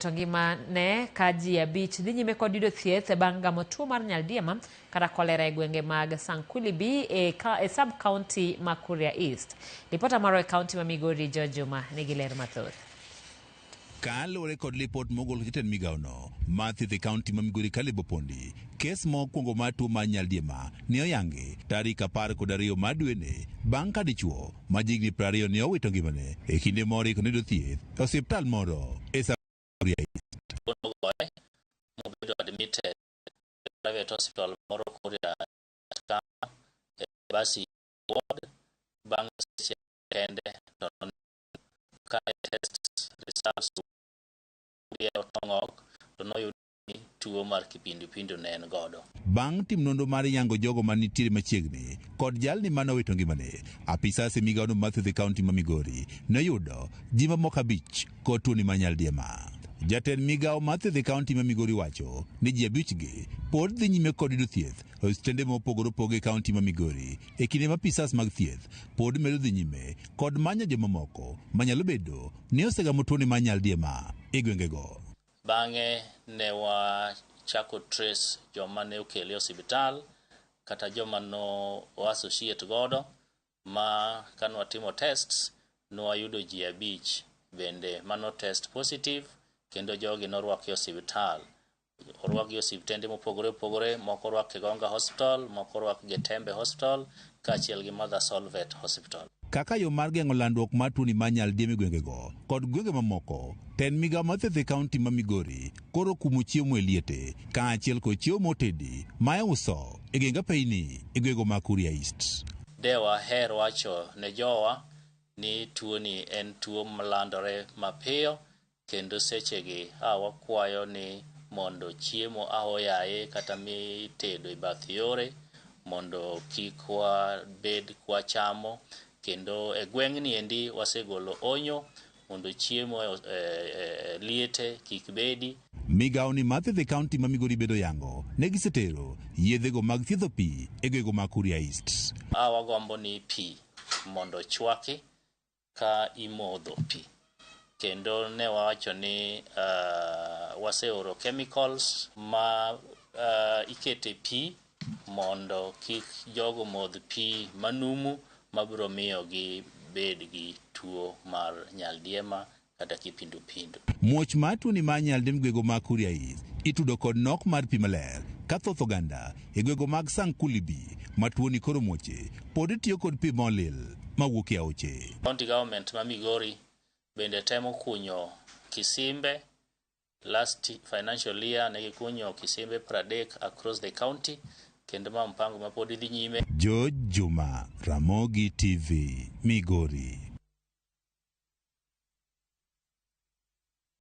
To ngima ne kaji abich dhi nyime kod yudo thieth bang' gamo tuo mar nyaldiema kata kolera e gwenge mag Sankuli B e sub county ma Kuria East. Ripota maro e county ma Migori George Juma nigi ler mathoth. Kaluwore kod lipot mogol jatend migaono mathiedho e kaunti ma Migori Caleb Opondi, kes mokwongo mar tuo mar nyaldiema ne oyangi tarik 12 mar dweni bang' ka dichuo ma jigni 20 ne owito ngimane e kinde moro ne yudo thieth e osiptal moro e Kuria East. Admitted private hospital moro Kuria basi ward bang' tende ka test results otong'ok to noyudi tuo mar kipindupindu ne en godo. Bang' tim nonro mar yango jogo manitiere machiegni kod jalni mane owito ngimane, apisas e migaono mathiedho e kaunti ma Migori noyudo ji mamoko 5 kod tuo ni mar nyaldiema. Jatend migao mathiedho e kaunti ma Migori wacho ni ji 5 pod dhi nyime kod yudo thieth e osiptende mopogore opogore e kaunti ma Migori e kinde ma apisas mag thieth pod medo dhi nyime kod manyo joma moko manyalo bedo ni osegamo tuo ni mar nyaldiema e gwengego. Bang'e ne wachako trace joma ne okele osiptal kata joma no associate godo, ma kane watimo tests no wayudo ji 5 bende mano test positive, kendo jogi norwaki osiptal. Orwaki osiptende mopogore opogore, moko orwaki Gonga Hospital, moko orwaki Getembe Hospital kaachiel gi Mother Solvet Hospital. Kaka yo mar geng'o landruok mar tuo ni mar nyaldiema e gwengego kod gwenge mamoko, tend migao mathiedho e kaunti ma Migori koro kumo chiemo e liete kaachiel kod chiemo motedi ma iuso e genge Peini e gwenge ma Kuria East. Dewa her wacho ne jowa ni tuo ni en tuo malandore mapiyo, kendo sechegi wakwayo ni mondo chiemo ahoyaye kata mitedo e bath yore mondo kik wabed kwachamo, kendo e gweng'ni endi wasegolo onyo mondo chiemo liete kik bedi. Migao ni mathiedho e kaunti ma Migori bedo yango ne gisetero yedhego mag thiedho pi e gwenge ma Kuria East. Wagombo ni pi mondo chwaki ka imodho pi, kendo ne wawacho ni waseoro chemicals ma ikete pi mondo kik jogo modh pi manumu mabiro miyo gi bed gi tuo mar nyaldiema kata kipindupindu. Muoch mar tuo ni mar nyaldiema e gwenge ma Kuria East itudo kod nok mar pi maler ka thoth oganda e gwenge mag Sankuli B ma tuo ni koro muoche pod tiyo kod pi molil mawuok e aoche. County government ma Migori bende temo kunyo kisimbe. Last financial year ne gikunyo kisimbe 30 across the county, kendo ma mpango ma pod dhi nyime. George Juma, Ramogi TV, Migori.